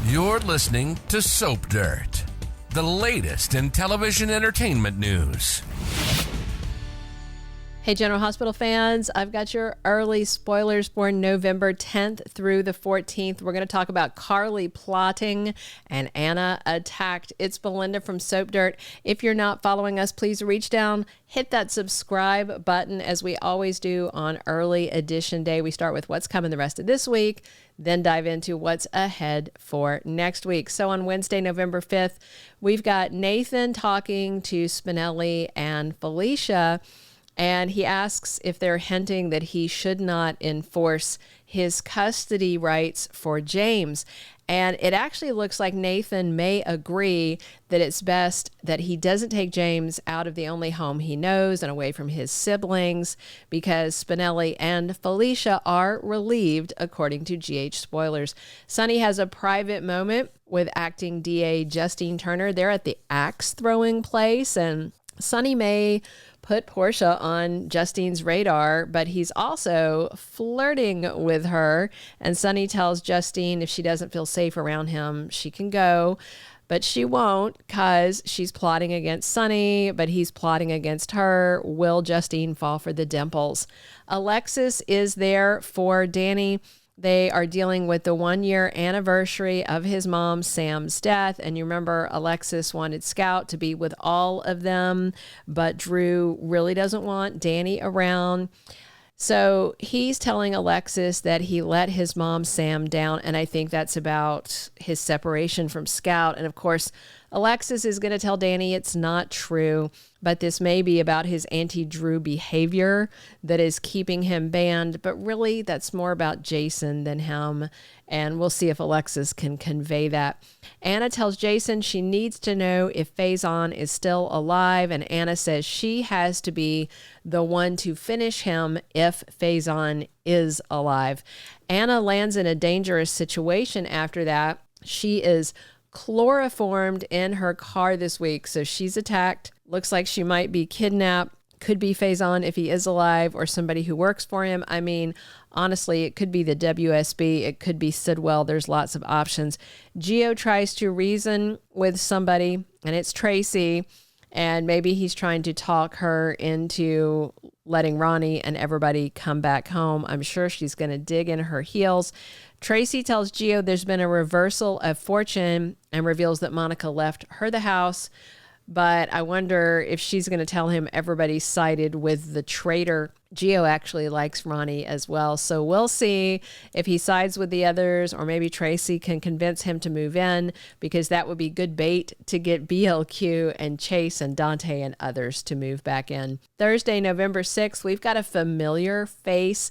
You're listening to Soap Dirt, the latest in television entertainment news. Hey, General Hospital fans, I've got your early spoilers for November 10th through the 14th. We're going to talk about Carly plotting and Anna attacked. It's Belinda from Soap Dirt. If you're not following us, please reach down, hit that subscribe button as we always do on early edition day. We start with what's coming the rest of this week, then dive into what's ahead for next week. So on Wednesday, November 5th, we've got Nathan talking to Spinelli and Felicia, and he asks if they're hinting that he should not enforce his custody rights for James. And it actually looks like Nathan may agree that it's best that he doesn't take James out of the only home he knows and away from his siblings, because Spinelli and Felicia are relieved, according to GH Spoilers. Sonny has a private moment with acting DA Justine Turner. They're at the axe throwing place, and Sonny may put Portia on Justine's radar, but he's also flirting with her. And Sonny tells Justine if she doesn't feel safe around him, she can go, but she won't because she's plotting against Sonny, but he's plotting against her. Will Justine fall for the dimples? Alexis is there for Danny. They are dealing with the 1-year anniversary of his mom, Sam's death. And you remember Alexis wanted Scout to be with all of them, but Drew really doesn't want Danny around. So he's telling Alexis that he let his mom, Sam, down. And I think that's about his separation from Scout. And of course, Alexis is going to tell Danny it's not true, but this may be about his anti-Drew behavior that is keeping him banned. But really, that's more about Jason than him. And we'll see if Alexis can convey that. Anna tells Jason she needs to know if Faison is still alive. And Anna says she has to be the one to finish him if Faison is alive. Anna lands in a dangerous situation after that. She is chloroformed in her car this week. So she's attacked. Looks like she might be kidnapped. Could be Faison if he is alive, or somebody who works for him. I mean, honestly, it could be the WSB. It could be Sidwell. There's lots of options. Gio tries to reason with somebody, and it's Tracy. And maybe he's trying to talk her into letting Ronnie and everybody come back home. I'm sure she's going to dig in her heels. Tracy tells Gio there's been a reversal of fortune and reveals that Monaco left her the house. But I wonder if she's going to tell him everybody sided with the traitor. Gio actually likes Ronnie as well. So we'll see if he sides with the others, or maybe Tracy can convince him to move in, because that would be good bait to get BLQ and Chase and Dante and others to move back in. Thursday, November 6th, we've got a familiar face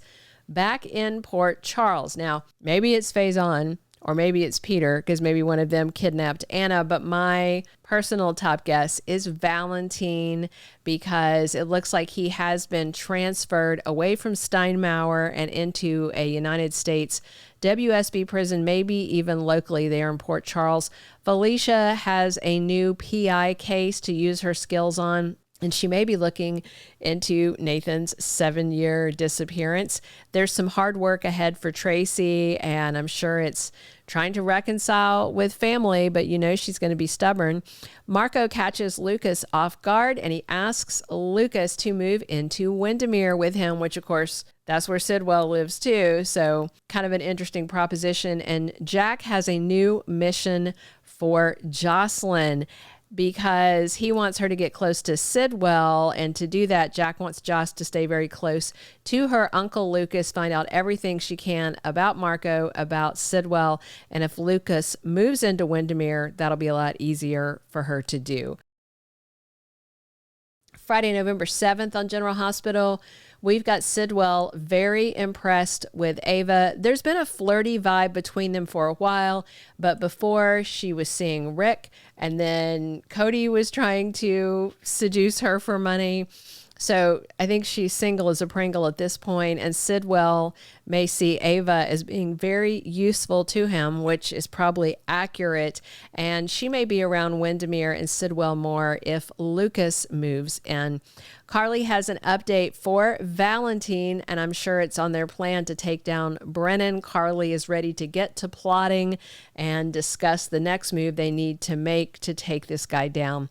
back in Port Charles. Now, maybe it's Faison, or maybe it's Peter, because maybe one of them kidnapped Anna. But my personal top guess is Valentine, because it looks like he has been transferred away from Steinmauer and into a United States WSB prison, maybe even locally there in Port Charles. Felicia has a new PI case to use her skills on, and she may be looking into Nathan's 7-year disappearance. There's some hard work ahead for Tracy, and I'm sure it's trying to reconcile with family, but you know she's going to be stubborn. Marco catches Lucas off guard, and he asks Lucas to move into Windermere with him, which of course, that's where Sidwell lives too. So kind of an interesting proposition. And Jack has a new mission for Jocelyn, because he wants her to get close to Sidwell. And to do that, Jack wants Joss to stay very close to her Uncle Lucas, find out everything she can about Marco, about Sidwell. And if Lucas moves into Windermere, that'll be a lot easier for her to do. Friday, November 7th on General Hospital, we've got Sidwell very impressed with Ava. There's been a flirty vibe between them for a while, but before she was seeing Rick, and then Cody was trying to seduce her for money. So I think she's single as a Pringle at this point, and Sidwell may see Ava as being very useful to him, which is probably accurate. And she may be around Windermere and Sidwell more if Lucas moves in. Carly has an update for Valentine, and I'm sure it's on their plan to take down Brennan. Carly is ready to get to plotting and discuss the next move they need to make to take this guy down.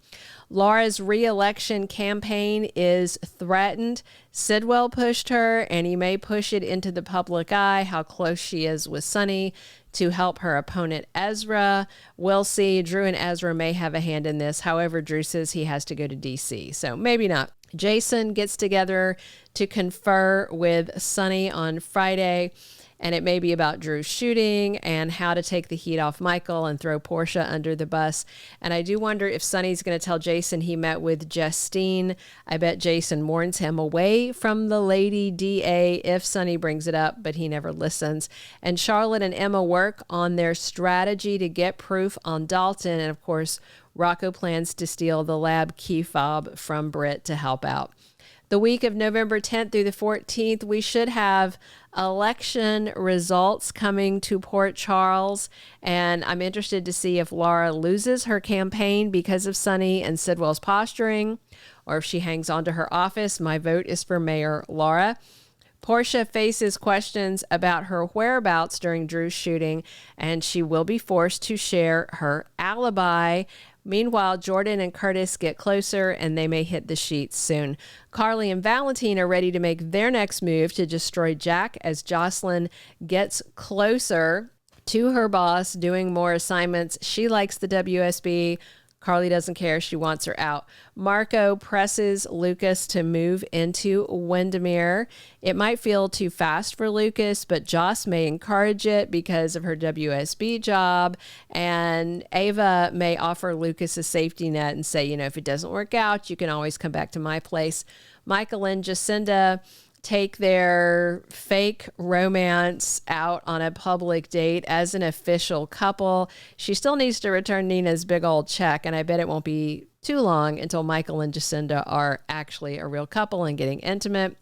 Laura's re-election campaign is threatened. Sidwell pushed her, and he may push it into the public eye how close she is with Sonny to help her opponent Ezra. We'll see. Drew and Ezra may have a hand in this. However, Drew says he has to go to D.C., so maybe not. Jason gets together to confer with Sonny on Friday, and it may be about Drew's shooting and how to take the heat off Michael and throw Portia under the bus. And I do wonder if Sonny's going to tell Jason he met with Justine. I bet Jason warns him away from the lady DA if Sonny brings it up, but he never listens. And Charlotte and Emma work on their strategy to get proof on Dalton. And of course, Rocco plans to steal the lab key fob from Britt to help out. The week of November 10th through the 14th, we should have election results coming to Port Charles, and I'm interested to see if Laura loses her campaign because of Sonny and Sidwell's posturing, or if she hangs on to her office. My vote is for Mayor Laura. Portia faces questions about her whereabouts during Drew's shooting, and she will be forced to share her alibi. Meanwhile, Jordan and Curtis get closer, and they may hit the sheets soon. Carly and Valentine are ready to make their next move to destroy Jack as Jocelyn gets closer to her boss, doing more assignments. She likes the WSB. Carly doesn't care. She wants her out. Marco presses Lucas to move into Windermere. It might feel too fast for Lucas, but Joss may encourage it because of her WSB job. And Ava may offer Lucas a safety net and say, if it doesn't work out, you can always come back to my place. Michael and Jacinda take their fake romance out on a public date as an official couple. She still needs to return Nina's big old check, and I bet it won't be too long until Michael and Jacinda are actually a real couple and getting intimate.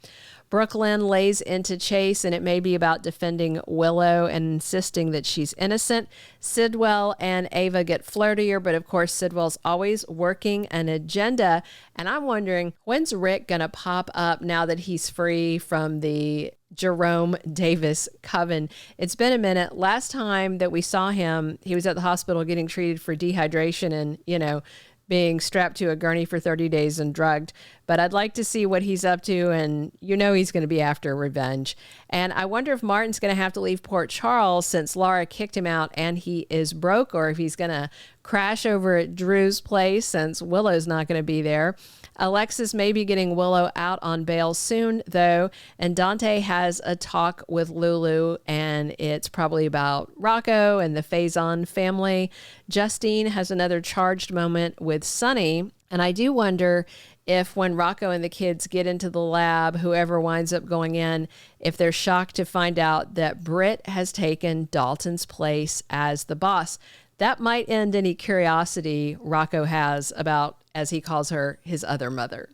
Brooklyn lays into Chase, and it may be about defending Willow and insisting that she's innocent. Sidwell and Ava get flirtier, but of course Sidwell's always working an agenda. And I'm wondering, when's Rick going to pop up now that he's free from the Jerome Davis coven? It's been a minute. Last time that we saw him, he was at the hospital getting treated for dehydration and, being strapped to a gurney for 30 days and drugged. But I'd like to see what he's up to, and he's going to be after revenge. And I wonder if Martin's going to have to leave Port Charles since Laura kicked him out and he is broke, or if he's going to crash over at Drew's place since Willow's not going to be there. Alexis may be getting Willow out on bail soon, though, and Dante has a talk with Lulu, and it's probably about Rocco and the Faison family. Justine has another charged moment with Sonny, and I do wonder if when Rocco and the kids get into the lab, whoever winds up going in, if they're shocked to find out that Britt has taken Dalton's place as the boss. That might end any curiosity Rocco has about, as he calls her, his other mother.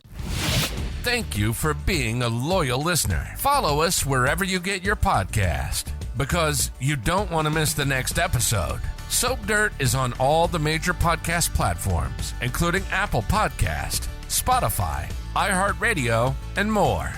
Thank you for being a loyal listener. Follow us wherever you get your podcast, because you don't want to miss the next episode. Soap Dirt is on all the major podcast platforms, including Apple Podcast, Spotify, iHeartRadio, and more.